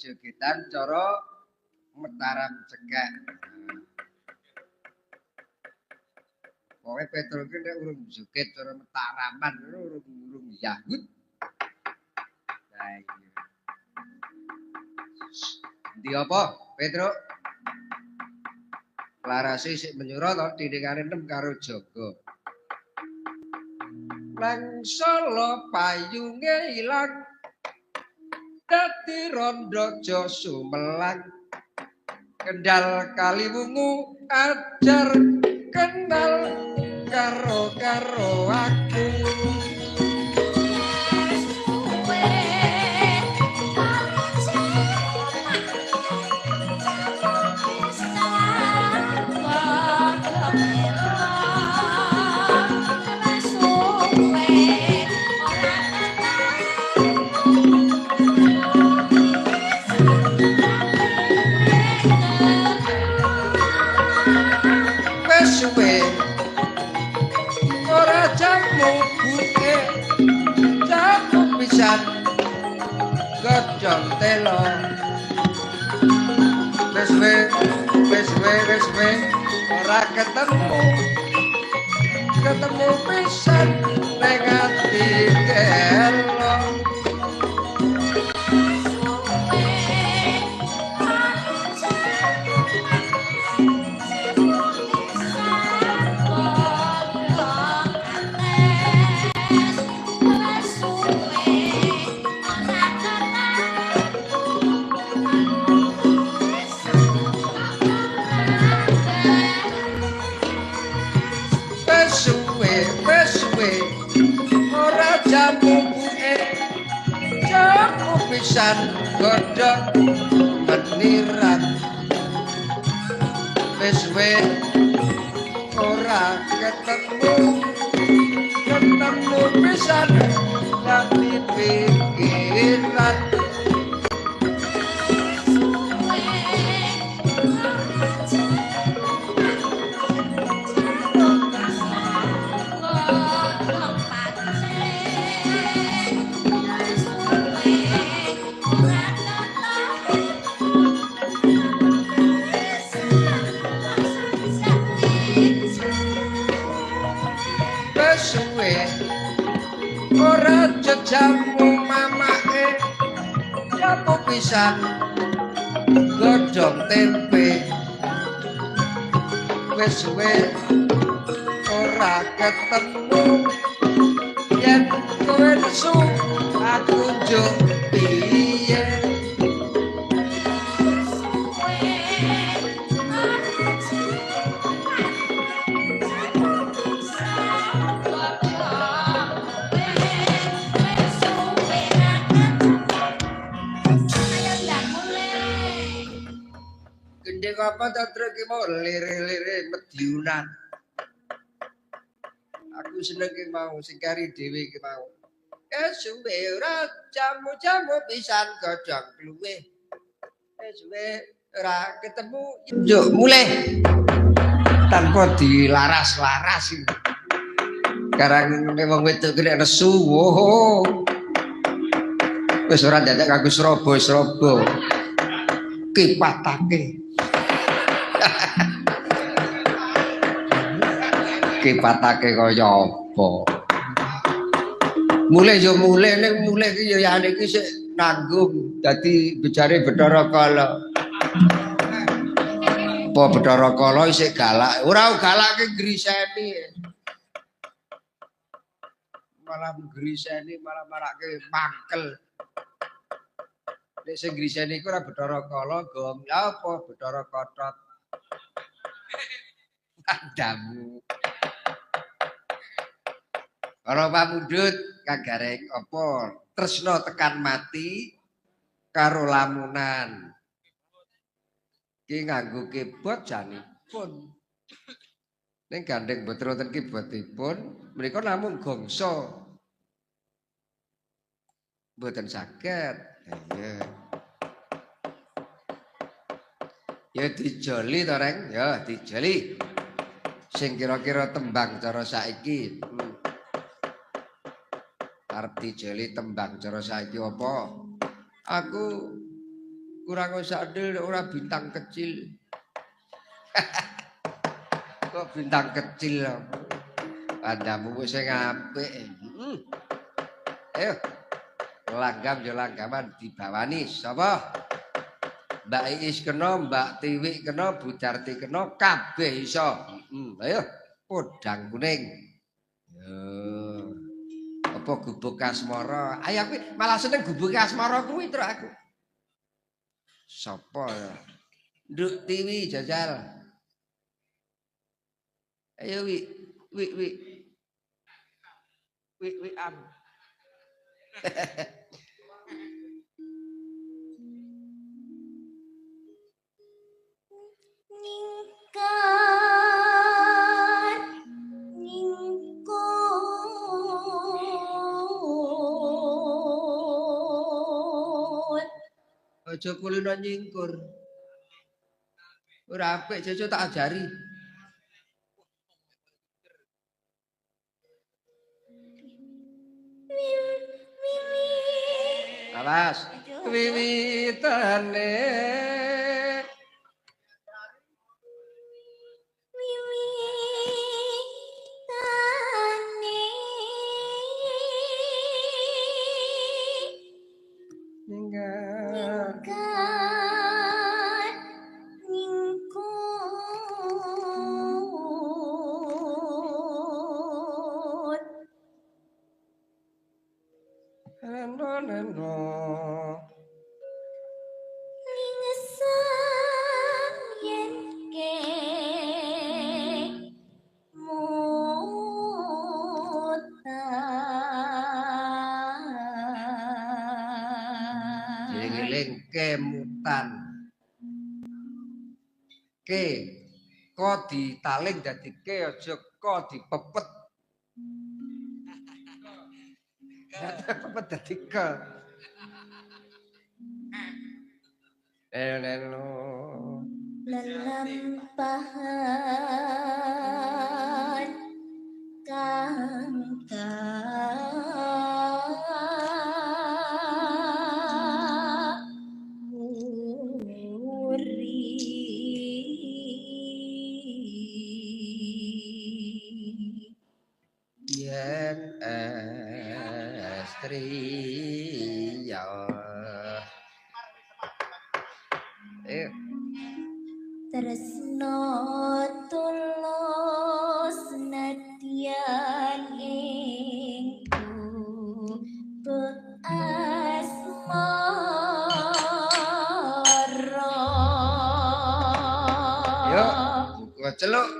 jogedan cara Mataram cekek. Pokoke Petruk ki nek urung joget cara Mataraman urung Yahud. Nah iki. Ndi apa, Petruk? Larase sik menyura to dindingane nem karo jaga. Nang Solo payunge ilang dadi rondo aja sumelang Kendal Kaliwungu ajar kenal karo aku suwe ora jamu buke jamu pisan godhong telo wis ora ketemu pisan ning ati telo ora jamu buke jamu pisan godhong meniran wis ora ketemu pisan nganti pikiran ora jamu mamake jamu pisan godhong tempe wis suwe ora ketemu yen kowe nesu aku njuk piye gendeng apa ta truk iki mau lire-lire Mediunan. Aku seneng ki mau sing kari dhewe ki mau. Suwe ora jamu-jamu pisan godhong kluwe. Suwe ora ketemu njuk mulih tanpa dilaras-laras iki. Karang wong wedok ki nek nesu, woh. Wis ora dadak kanggo srobo-srobo. Kipatake. Kipatake kaya apa? Mulih yo mulih ning mulih ki yo yane iki sik nanggung dadi bejare Bathara Kala. Apa Bathara Kala isih galak, ora galake griseni. Malah griseni malah marake mangkel. Nek sing griseni iku ora Bathara Kala, gong apa Bathara Kotot. Adamu. Para pamundhut kagareng apa tresna tekan mati karo lamunan. Ki nganggo keyboard janipun. Ning gandeng mboten wonten keyboardipun, menika namung gongso. Mboten saged. Iya. Ya dijoli to, Reng. Ya dijoli. Sing kira-kira tembang cara saiki. Arep dijoli tembang cara saiki apa? Aku Kurang usah ndel ora bintang kecil. Kok bintang kecil. Pandamu wis sing apik. Ayo. Langgam yo langgaman dibawani sapa? Mbak Iis kena, Mbak Tiwi kena, Bu Jarti kena, kabeh iso. Ayo, podang kuning. Yo. Apa gubuk asmara? Ayo aku malah seneng gubuk asmara kuwi terus aku. Sapa ya? Nduk Tiwi jajal. Ayo wi am. Nyingkar nyingkut Aja kulino nyingkur. Ora apik Jojo tak ajari. Awas. Wiwitane kemutan. Ke ko ditaling dadi ke aja ko dipepet. Pepet dadi ke. lelampahan kang yen estri ya tresno tulus nadyan ingku asmara yo buka celuk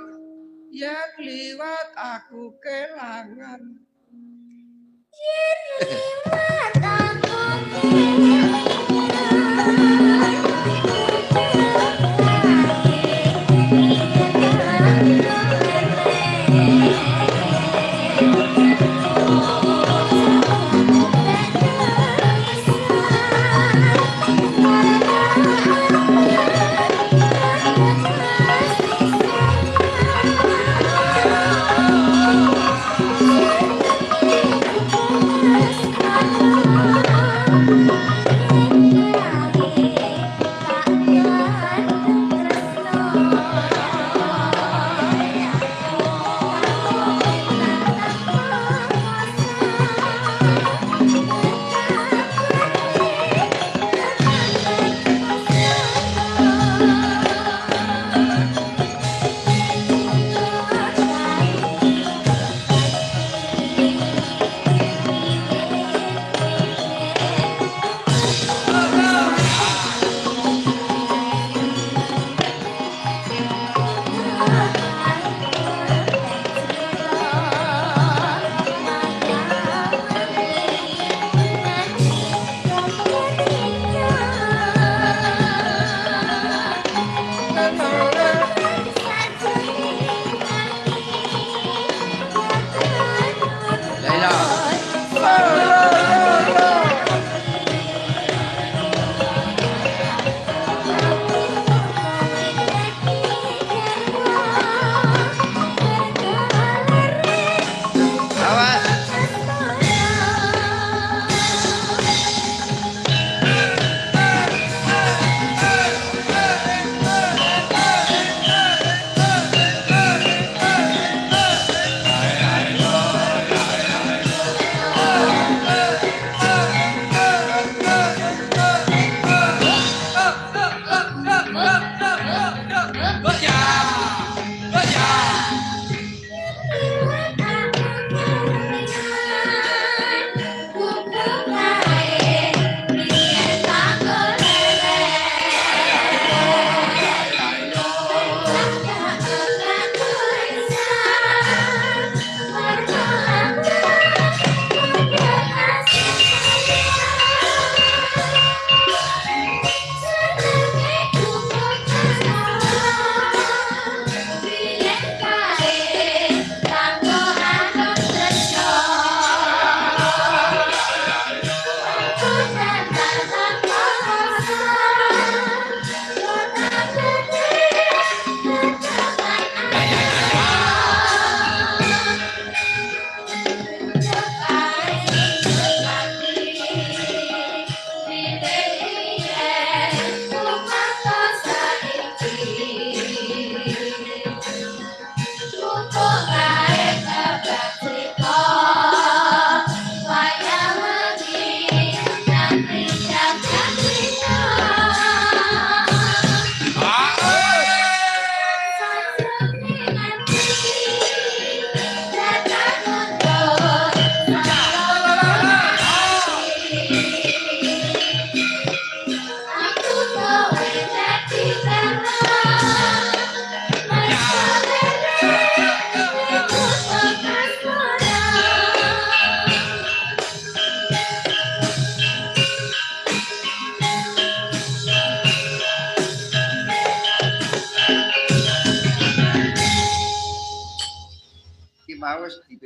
yang liwat aku kelangan yen liwat aku kelangan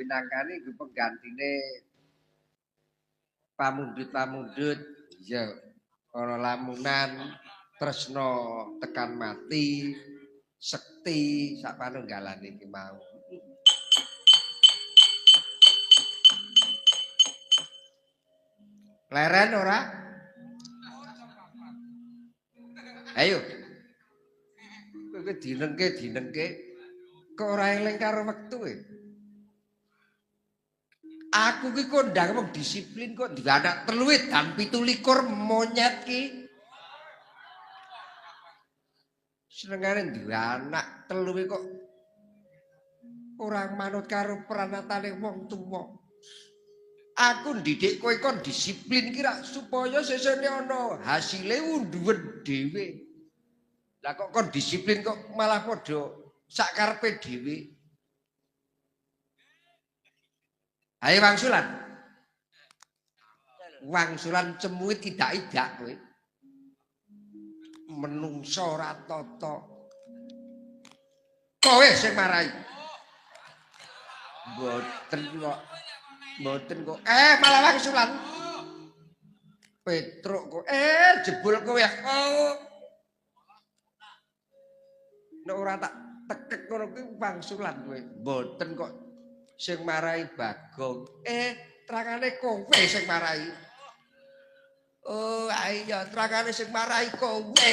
binangkane iku penggantine pamundhut-pamundhut ya ana lamunan tresna tekan mati sekti sak panunggalane iki mau. Leren ora? Ayo. Kowe dinengke kok ora eling karo wektu e. Aku ki kondang wong disiplin kok duwe anak 3 dan 17 monyet ki. Senengane duwe anak 3 kok ora manut karo pranatane wong tuwa. Aku ndidik kowe kon disiplin kira supaya sesene ana hasile unduwen dhewe. Lah kok kon disiplin kok malah padha sakarepe dhewe. Ayo wangsulan. Wangsulan cemuit idak-idak kowe. Menungso ora tata. Kowe sing marai. Mboten kok. Malah wangsulan. Petruk kok. Jebul kowe ya. Nek ora tak tekek ngono kuwi wangsulan kowe. Mboten kok sing marai Bagong. Terangane kowe sing marai. Oh, ayo terangane sing marai kowe.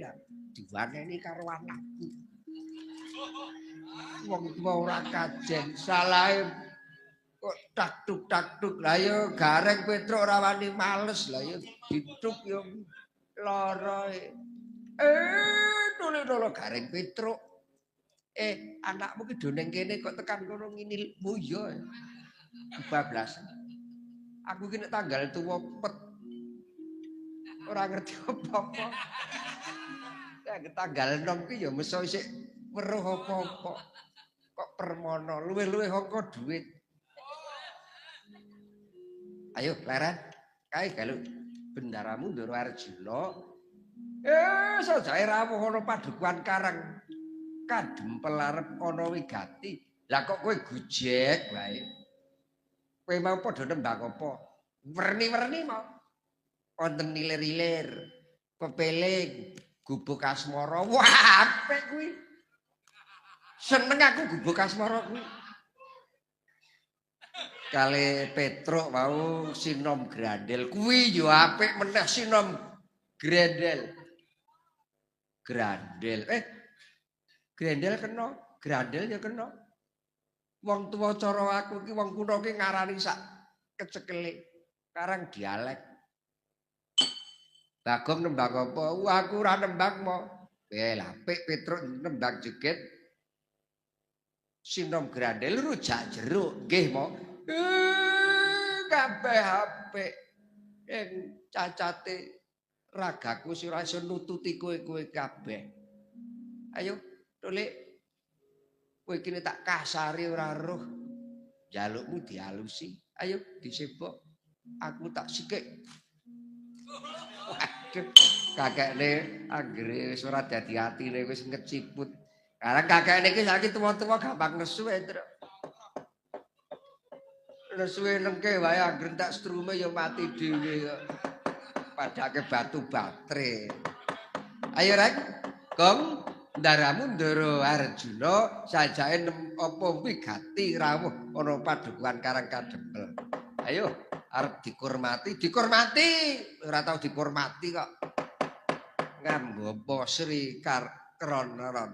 Lah, diwaneni karo anakku. Wong tuwa ora kajen, salahe kok takduk. Lah yo gareng Petruk ora wani males, lah yo diduk yo lara. Nolo gareng Petruk. Anakmu ki do ning kene kok tekan kono nginilmu ya. Kebablasan. Aku ki nek tanggal tuwa pet. Ora ngerti apa-apa. Ya tanggal 6 ki ya meso isih weruh apa-apa. Kok permono luwih-luwih angka duit. Ayo leren. Kae galu bendaramu Ndoro Arjuna. Sajae rawuh ana padukuhan Karang Kadempel arep ana wigati. Lah kok kowe gojek wae. Kowe mau padha nembang apa? Werni-werni mau. Wonten ilir-ilir, pepeling, gubuk asmara. Wah, apik kuwi. Seneng aku gubuk asmara kuwi. Kali Petruk mau sinom grandel kuwi yo apik meneh sinom grandel. Grandel. Grandel kena, grandel ya kena. Wong tuwa cara aku ki wong kuno ki ngarani sak kecekele. Karang dialek. Bagong nembang apa? Aku ora nembang mo. Lah apik Petruk nembang joget. Sinom grandel rujak jeruk nggih mo. Kabeh apik. Ing cacate ragaku sing ora iso nututi kowe kabeh. Ayo, Tolik. Kowe kene tak kasari ora roh. Jalukmu dialusi. Ayo disebok. Aku tak sikik. Waduh, kakekne anggere wis ora dadi atine wis ngeciput. Karang kakekne iki saiki tuwa-tuwa gampang nesu ae, Truk. Nesuwe nengke wae anggere tak strume ya mati dhewe kok. Padake batu batre. Ayo rek, Gong, ndaramu Ndoro Arjuna sajake apa wigati rawuh ana padukuhan Karang Kadempel. Ayo, arep dikurmati, ora tau dikurmati kok. Ngambo Sri Kronoron.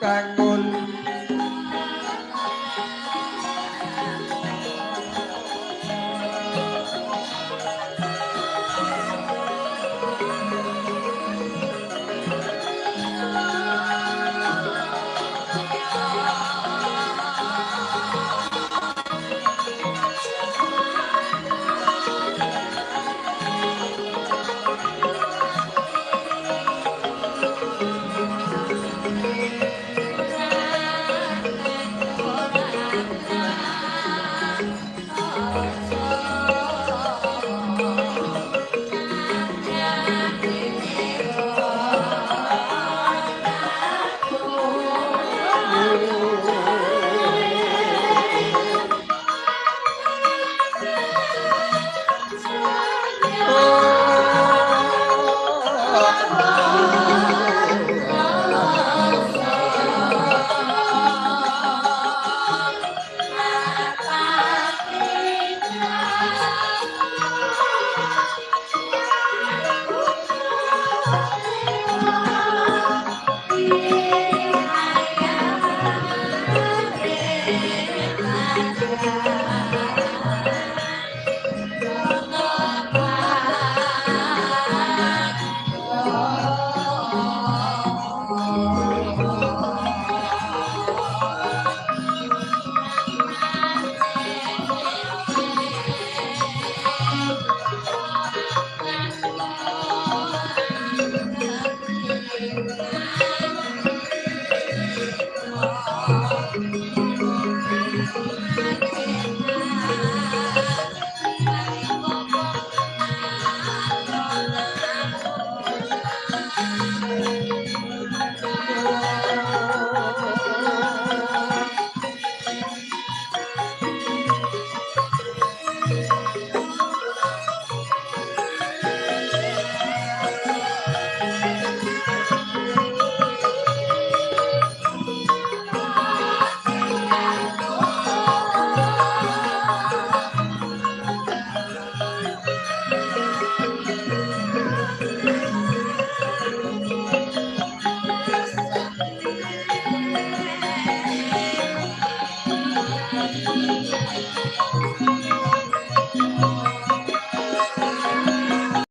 bangun